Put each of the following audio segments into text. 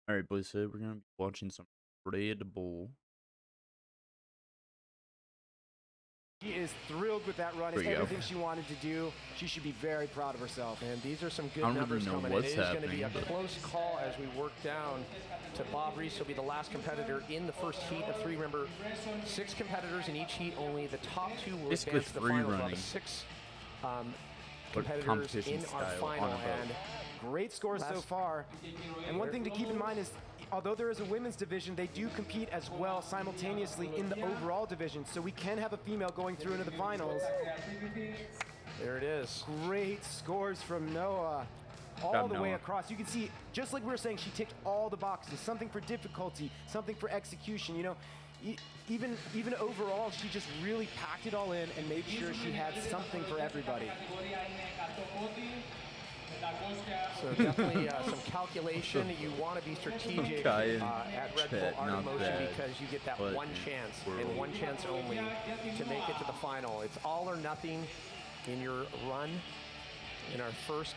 All right, boys. So we're gonna be watching some Red Bull. She is thrilled with that run. There It's you go. everything she wanted to do. She should be very proud of herself. And these are some good I don't numbers really know coming in. what's It is going to be a happening, but- close call as we work down to Bob Reese. He'll be the last competitor in the first heat of three. Remember, 6 competitors in each heat. Only the top 2 will Basically advance to the free finals. We'll have running. 6 But competitors competition in our style final. on a boat. And Great scores so far. And one thing to keep in mind is, although there is a women's division, they do compete as well simultaneously in the overall division. So we can have a female going through into the finals. there it is. Great scores from Noah. All Job, the way Noah. across. You can see, just like we were saying, she ticked all the boxes. Something for difficulty, something for execution. You know, even overall, she just really packed it all in and made sure she had something for everybody. So definitely some calculation. You want to be strategic Kai and at Red Bull Chet, Art not of Motion bad, because you get that but one chance we're and all- one chance only to make it to the final. It's all or nothing in your run in our first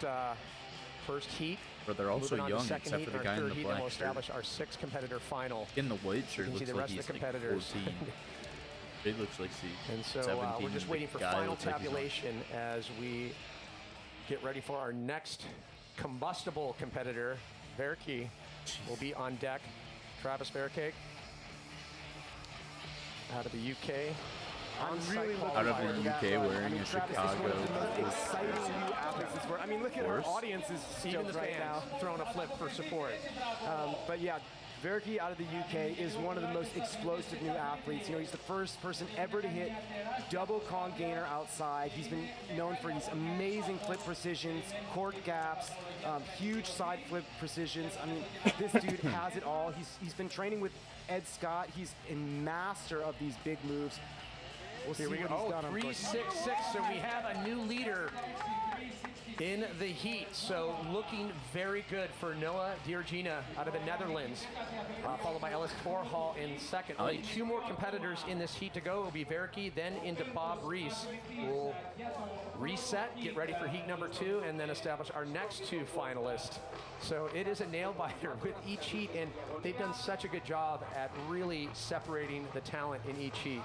heat. But they're also Moving on to young, second except heat for the and guy our in third the heat, and black we'll shirt. establish our 6 competitor final. In the white shirt, You can see looks the like rest of he's the like competitors. 14. It looks like he's And so 17. we're just The waiting for guy final looks like he's on- tabulation as we get ready for our next combustible competitor. Verke will be on deck. Travis Verke out of the UK. I'm really looking Out of forward the to that UK run. wearing I mean, a Travis is one of the Chicago most exciting new athletes this world. I mean, look at her Horse. audience is Even stoked the right fans now. throwing a flip for support. But yeah, Verke out of the UK is one of the most explosive new athletes. You know, he's the first person ever to hit double con gainer outside. He's been known for these amazing flip precisions, court gaps, huge side flip precisions. I mean, this dude has it all. He's been training with Ed Scott. He's a master of these big moves. We'll see Here we what go. he's Oh, done on court. 3-6-6. So we have a new leader in the heat. So looking very good for Noah Diergina out of the Netherlands, followed by Ellis Torhall in second. Only Nice. 2 more competitors in this heat to go. It will be Verke, then into Bob Reese. We'll reset, get ready for heat number 2, and then establish our next 2 finalists. So it is a nail biter with each heat, and they've done such a good job at really separating the talent in each heat.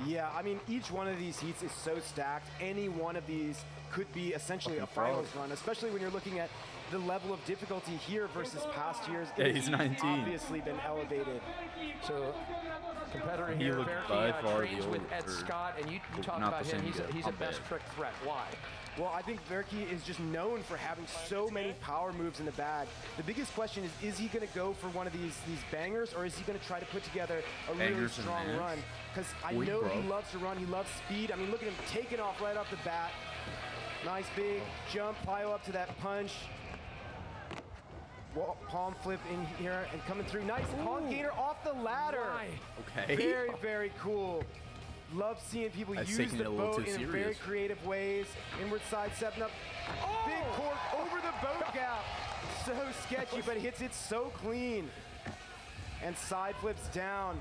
Yeah, I mean, each one of these heats is so stacked. Any one of these could be essentially a finals run, especially when you're looking at the level of difficulty here versus past years. Yeah, It he's has 19. obviously been elevated. So, competitor He here, looked Verke, by far the trains with old- Ed or- Scott, and you talk not about the him. same guy. He's a My best bad. trick threat. Why? Well, I think Verke is just known for having so many power moves in the bag. The biggest question is he going to go for one of these bangers, or is he going to try to put together a really Bangers and strong mash? run? Because I Boy, know he bro. loves to run. He loves speed. I mean, look at him taking off right off the bat. Nice big jump, pile up to that punch. Palm flip in here and coming through. Nice con gainer off the ladder. Why? Okay. Very, very cool. Love seeing people That's use taking the it a little boat too in very serious. creative ways. Inward side stepping up. Big cork over the boat gap. So sketchy, but hits it so clean. And side flips down.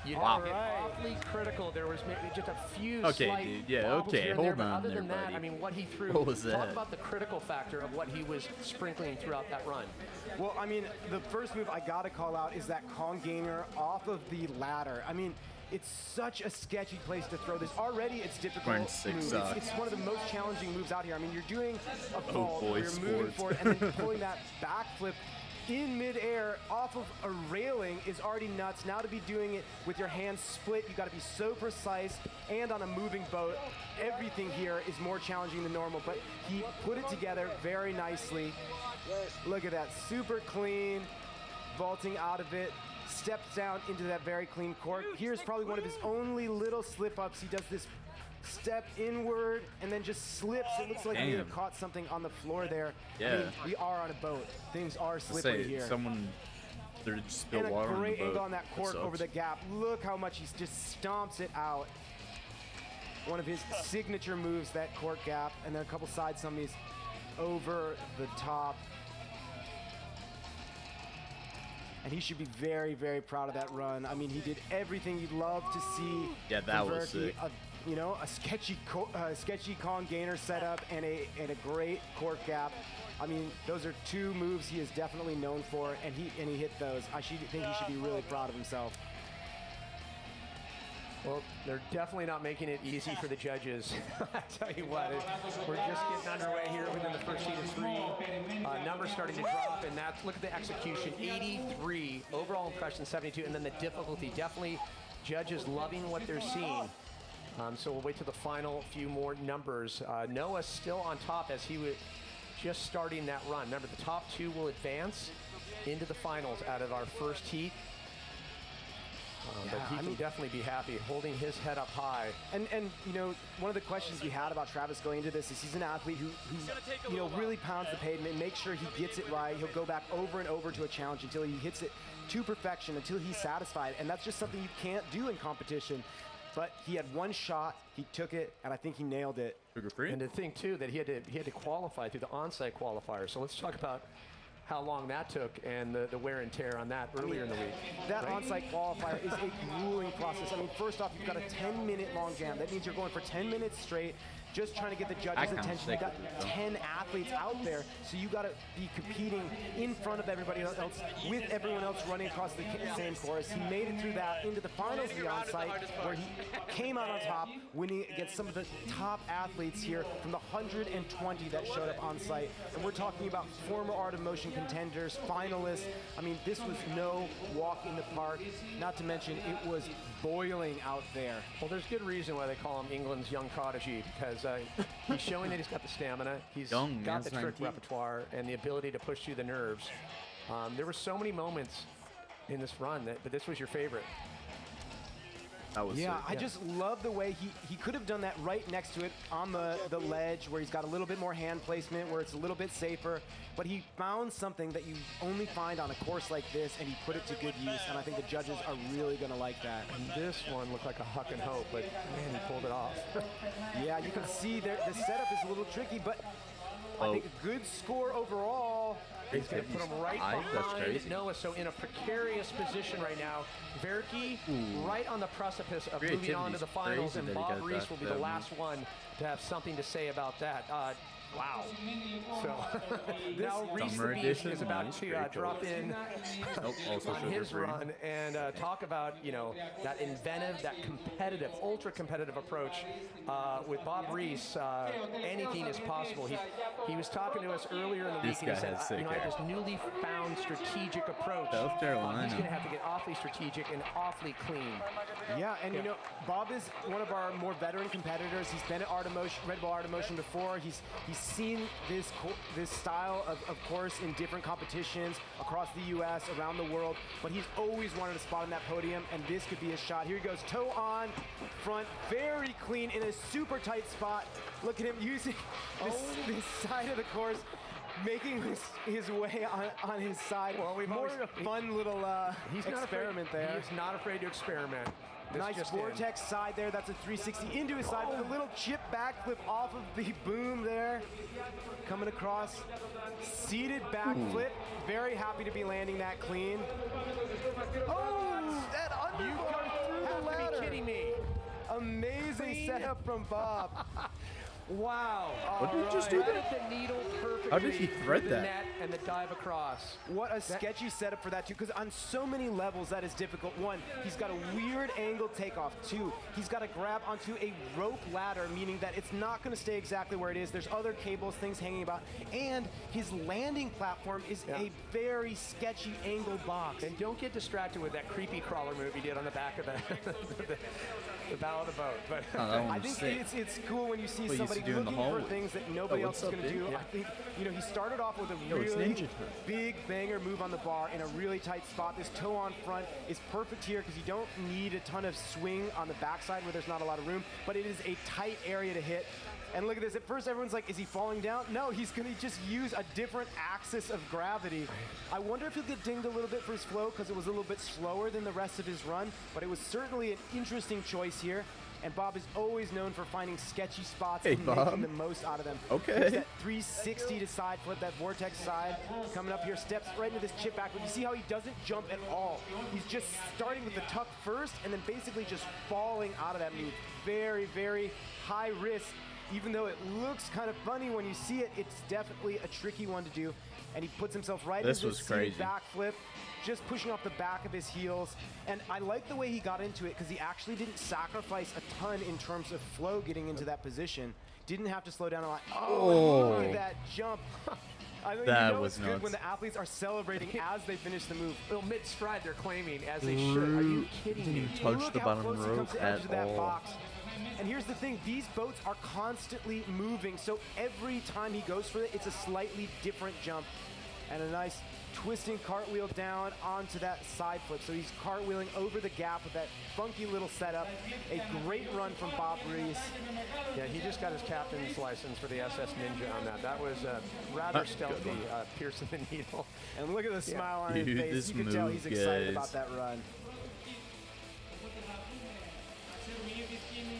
You Wow. get Alright. awfully critical. There was maybe just a few Okay, slight dude. Yeah, wobbles okay, here and hold there, but on other there, than that, buddy. I mean, what he threw. What was Talk that? about the critical factor of what he was sprinkling throughout that run. Well, I mean, the first move I gotta call out is that con gainer off of the ladder. I mean, it's such a sketchy place to throw this. Already, it's difficult. Wearing 6 move. socks. It's one of the most challenging moves out here. I mean, you're doing a vault, boy, where you're moving sports. forward, and then pulling that backflip in midair off of a railing is already nuts. Now to be doing it with your hands split, you got to be so precise, and on a moving boat, everything here is more challenging than normal. But he put it together very nicely. Look at that, super clean, vaulting out of it. Steps down into that very clean cork. Here's probably one of his only little slip-ups. He does this step inward and then just slips. It looks like he may have Damn. caught something on the floor there. I Yeah. mean, we are on a boat. Things are slippery Say here. someone there to spill And a water on the great boat. angle on that cork over the sucks. gap. Look how much he just stomps it out. One of his signature moves, that cork gap, and then a couple side summies over the top. And he should be very, very proud of that run. I mean, he did everything you'd love to see. Yeah, that from was Verke. sick. A you know, a sketchy Kong gainer setup and a great cork gap. I mean, those are two moves he is definitely known for, and he hit those. I think he should be really proud of himself. Well, they're definitely not making it easy for the judges. I tell you what, we're just getting underway here within the first heat of 3. Numbers starting to drop, and that's, look at the execution, 83, overall impression 72, and then the difficulty, definitely judges loving what they're seeing. So we'll wait till the final few more numbers. Noah still on top as he was just starting that run. Remember, the top 2 will advance into the finals out of our first heat. But he can definitely be happy holding his head up high. And you know, one of the questions we had about Travis going into this is he's an athlete who you know, really pounds the pavement, makes sure he gets it right. He'll go back over and over to a challenge until he hits it to perfection, until he's satisfied. And that's just something you can't do in competition. But he had one shot, he took it, and I think he nailed it. Sugar free. And to think too that he had to qualify through the on-site qualifier. So let's talk about how long that took and the wear and tear on that earlier in the week. That on-site qualifier is a grueling process. I mean, first off, you've got a 10-minute long jam. That means you're going for 10 minutes straight, just trying to get the judges' attention. You've got 10 athletes out there, so you got to be competing in front of everybody else, with everyone else running across the same course. He made it through that into the finals of the on-site, where he came out on top, winning against some of the top athletes here from the 120 that showed up on-site. And we're talking about former Art of Motion contenders, finalists. I mean, this was no walk in the park, not to mention it was boiling out there. Well, there's good reason why they call him England's young prodigy, because he's showing that he's got the stamina, he's got the trick repertoire, and the ability to push through the nerves. There were so many moments in this run, but this was your favorite. That was yeah, sick. I just love the way he could have done that right next to it on the ledge, where he's got a little bit more hand placement, where it's a little bit safer, but he found something that you only find on a course like this, and he put it to good use, and I think the judges are really going to like that. And this one looked like a huck and hope, but man, he pulled it off. Yeah, you can see the setup is a little tricky, but I think a good score overall. He's going to put him right behind Noah, so in a precarious position right now. Verke right on the precipice of moving on to the finals, and Bob Reese will be the last one to have something to say about that. Wow. So now Reese the Beast is about to drop in on his run and talk about, you know, that inventive, that competitive, ultra-competitive approach. With Bob Reese, anything is possible. He was talking to us earlier in the week, and he said, you know, I have this newly found strategic approach. South Carolina. He's going to have to get awfully strategic and awfully clean. Yeah, and you know, Bob is one of our more veteran competitors. He's been at Art of Motion, Red Bull Art of Motion before. He's seen this style of course in different competitions across the U.S., around the world, but he's always wanted a spot on that podium, and this could be a shot. Here he goes, toe on, front, very clean in a super tight spot. Look at him using this side of the course, making his way on his side. Well, more of a fun little experiment there. He's not afraid to experiment. Nice vortex side there. That's a 360 into his side with a little chip backflip off of the boom there. Coming across, seated backflip. Very happy to be landing that clean. Oh, that underbar through the ladder. You have to be kidding me. Amazing setup from Bob. Wow. What did he just do there? The needle perfectly. How did he thread the that? Net and the dive across. What a sketchy setup for that too, because on so many levels that is difficult. One, he's got a weird angle takeoff. Two, he's got to grab onto a rope ladder, meaning that it's not going to stay exactly where it is. There's other cables, things hanging about, and his landing platform is a very sketchy angle box. And don't get distracted with that creepy crawler move he did on the back of the bow of the boat. But I think it's cool when you see somebody looking for things that nobody else is going to do. I think, you know, he started off with a really big banger move on the bar in a really tight spot. This toe on front is perfect here because you don't need a ton of swing on the backside where there's not a lot of room, but it is a tight area to hit. And look at this. At first, everyone's like, is he falling down? No, he's going to just use a different axis of gravity. I wonder if he'll get dinged a little bit for his flow because it was a little bit slower than the rest of his run, but it was certainly an interesting choice here. and Bob is always known for finding sketchy spots Hey, and Bob. making the most out of them. Okay. There's that 360 to side flip, that vortex side, coming up here, steps right into this chip back, but you see how he doesn't jump at all. He's just starting with the tuck first, and then basically just falling out of that move. Very, very high risk. Even though it looks kind of funny when you see it, it's definitely a tricky one to do. And he puts himself right This into was this crazy. backflip, just pushing off the back of his heels. And I like the way he got into it because he actually didn't sacrifice a ton in terms of flow getting into that position. Didn't have to slow down a lot. Oh, look at that jump. I mean, That you know was it's good nuts. when the athletes are celebrating as they finish the move. Well, mid-stride, they're claiming, as they should. Are you kidding me? Didn't touch Look the how bottom close he rope comes to the edge at of that all. box. And here's the thing, these boats are constantly moving, so every time he goes for it, it's a slightly different jump. And a nice twisting cartwheel down onto that side flip. So he's cartwheeling over the gap with that funky little setup. A great run from Bob Reese. Yeah, he just got his captain's license for the SS Ninja on that. That was rather That's a good stealthy, one. piercing the needle. And look at the smile on his Dude, face. this You can tell move, he's excited guys. about that run.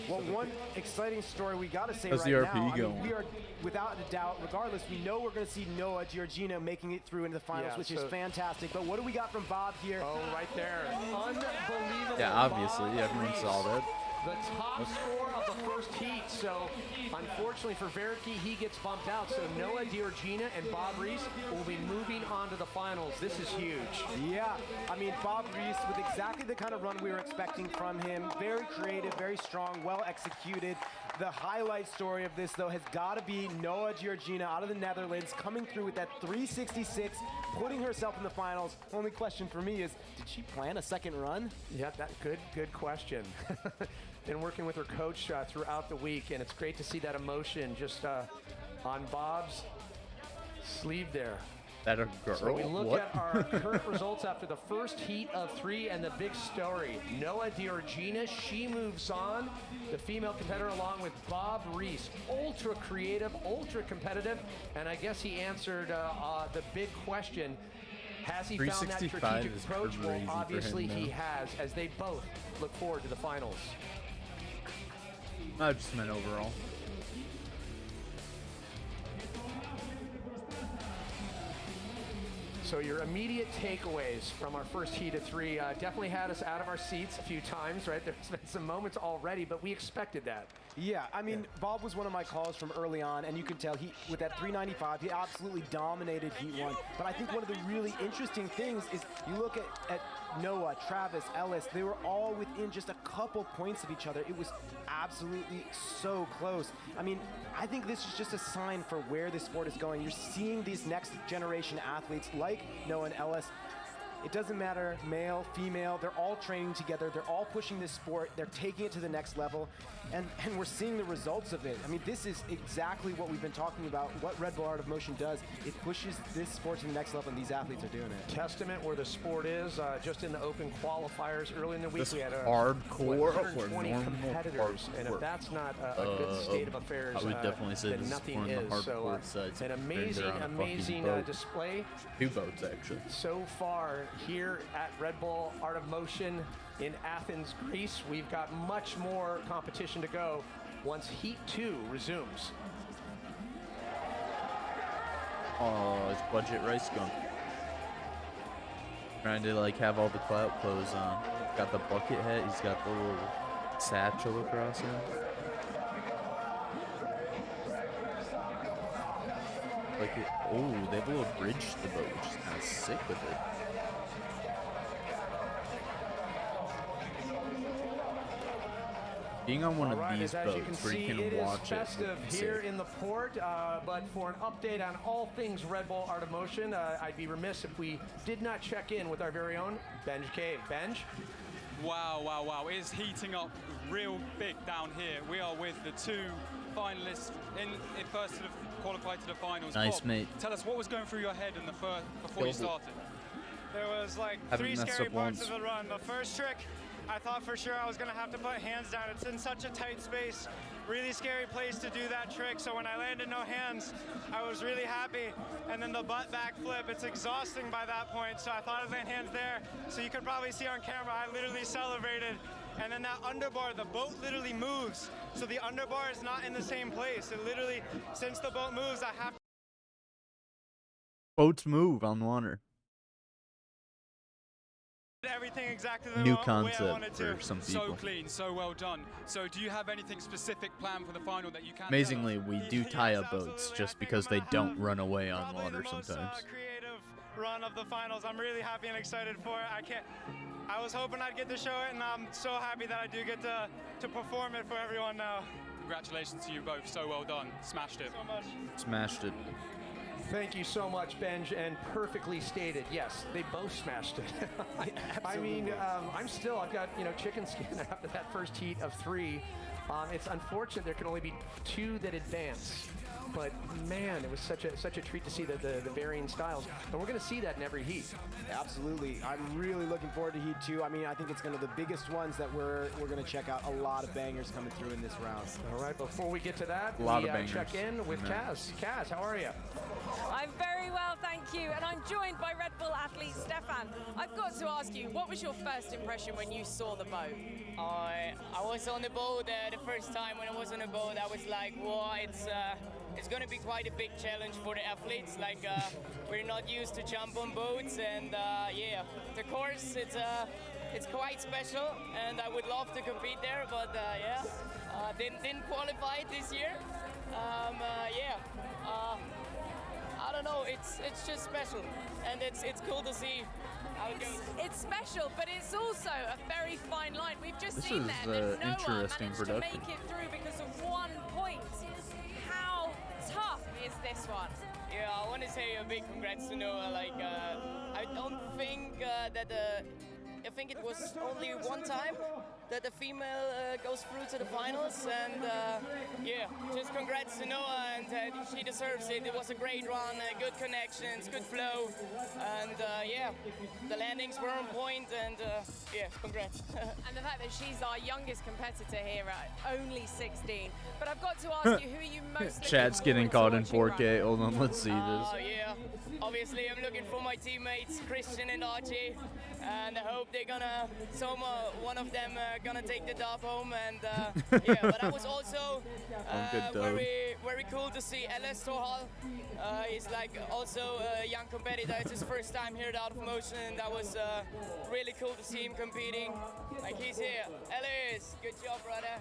Well, one exciting story we got to say How's right the RP now, I mean, going? we are, without a doubt, regardless, we know we're going to see Noah Giorgino making it through into the finals, Yeah, which is so- fantastic. But what do we got from Bob here? Oh, right there. Unbelievable. Yeah, obviously, Bob everyone Reese. saw that. The top score of the first heat. So, unfortunately for Verke, he gets bumped out. So, Noah Diorgina and Bob Reese will be moving on to the finals. This is huge. Yeah, I mean, Bob Reese with exactly the kind of run we were expecting from him. Very creative, very strong, well executed. The highlight story of this, though, has got to be Noah Giorgina out of the Netherlands coming through with that 366, putting herself in the finals. Only question for me is, did she plan a second run? Yeah, that good question. Been working with her coach throughout the week, and it's great to see that emotion just on Bob's sleeve there. That a girl? So we look What? at our current results after the first heat of 3 and the big story. Noah Diorgina, she moves on. The female competitor along with Bob Reese. Ultra creative, ultra competitive, and I guess he answered the big question. Has he found that 365 strategic is approach? Well, crazy for him obviously he now. has, as they both look forward to the finals. I just meant overall. So your immediate takeaways from our first heat of 3 definitely had us out of our seats a few times, right? There's been some moments already, but we expected that. Yeah, I mean, Bob was one of my calls from early on, and you can tell he, with that 395, he absolutely dominated Heat 1. But I think one of the really interesting things is you look at Noah, Travis, Ellis, they were all within just a couple points of each other. It was absolutely so close. I mean, I think this is just a sign for where this sport is going. You're seeing these next generation athletes like Noah and Ellis. It doesn't matter, male, female, they're all training together, they're all pushing this sport, they're taking it to the next level, and we're seeing the results of it. I mean, this is exactly what we've been talking about, what Red Bull Art of Motion does. It pushes this sport to the next level, and these athletes are doing it. Testament where the sport is. Just in the open qualifiers early in the week, This we had hardcore or 120 normal competitors, and if hardcore? that's not a good state of affairs, I would definitely say then this is nothing more on the is. So hardcore side, so an they're amazing, on a fucking amazing boat. display 2 boats, actually. so far here at Red Bull Art of Motion in Athens, Greece. We've got much more competition to go once Heat 2 resumes. Oh, it's budget rice gum. Trying to like have all the clout clothes on. Got the bucket hat. He's got the little satchel across him. Like it. Oh, they have a little bridge to the boat, which is kind of sick with it. Being on one All of right, these as you can boats where see, you can it is watch it. would festive be here sick. in the port, but for an update on all things Red Bull Art of Motion, I'd be remiss if we did not check in with our very own Benj Cave. Benj? Wow, wow, wow. It is heating up real big down here. We are with the 2 finalists in first to the qualified to the finals. Nice, Bob, mate. Tell us what was going through your head in the first before you Killed it. started. There was like Haven't 3 messed scary up parts once. of the run. The first trick, I thought for sure I was gonna have to put hands down. It's in such a tight space, really scary place to do that trick. So when I landed no hands, I was really happy. And then the butt backflip, it's exhausting by that point. So I thought I'd land hands there. So you could probably see on camera, I literally celebrated. And then that underbar, the boat literally moves. So the underbar is not in the same place. It literally, since the boat moves, I have Boats move on water. everything exactly the New way I wanted concept to. for some So people. clean, so well done. So do you have anything specific planned for the final that you can? Amazingly, we do Yes, tie up absolutely. boats I just think because I'm they gonna don't have run away on probably water the most, sometimes. creative run of the finals. I'm really happy and excited for it. I was hoping I'd get to show it, and I'm so happy that I do get to perform it for everyone now. Congratulations to you both, so well done. Smashed it. So much. Smashed it. Thank you so much, Benj, and perfectly stated. Yes, they both smashed it. I mean, I've got, chicken skin after that first heat of 3. It's unfortunate there can only be 2 that advance. But man, it was such a treat to see the varying styles, and we're going to see that in every heat. Absolutely. I'm really looking forward to Heat 2. I mean, I think it's going to be the biggest ones that we're going to check out. A lot of bangers coming through in this round. All right, before we get to that, A lot we of bangers. check in with Kaz. Kaz, how are you? I'm very well, thank you, and I'm joined by Red Bull athlete Stefan. I've got to ask you, what was your first impression when you saw the boat? I was on the boat the first time. When I was on the boat, I was like, "Wow, it's going to be quite a big challenge for the athletes. Like we're not used to jump on boats, and yeah, the course it's quite special, and I would love to compete there, but yeah, didn't qualify this year. I don't know. It's just special, and it's cool to see how it goes. It's special, but it's also a very fine line. We've just This seen is, there that Noah interesting managed to production. make it through because of 1 point. How tough is this one? Yeah, I want to say a big congrats to Noah. Like, I don't think I think it was only one time that a female goes through to the finals, and yeah, just congrats to Noah, and she deserves it. It was a great run, good connections, good flow, and yeah, the landings were on point, and yeah, congrats. And the fact that she's our youngest competitor here at only 16. But I've got to ask you, who are you most looking Chat's getting forward caught to in watching 4K. Hold on, let's see this. Oh yeah, obviously I'm looking for my teammates Christian and Archie, and I hope they're gonna, one of them gonna take the dub home, and yeah. But I was also good dub. very cool to see Ellis Torhal. He's like also a young competitor. It's his first time here at Out of Motion, and that was really cool to see him competing. Like, he's here. Ellis, good job, brother.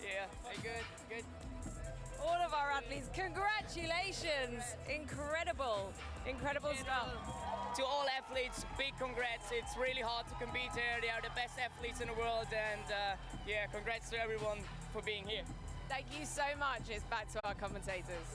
Yeah, good. all of our athletes? Congratulations! Incredible stuff. To all athletes, big congrats. It's really hard to compete here. They are the best athletes in the world, and yeah, congrats to everyone for being here. Thank you so much. It's back to our commentators.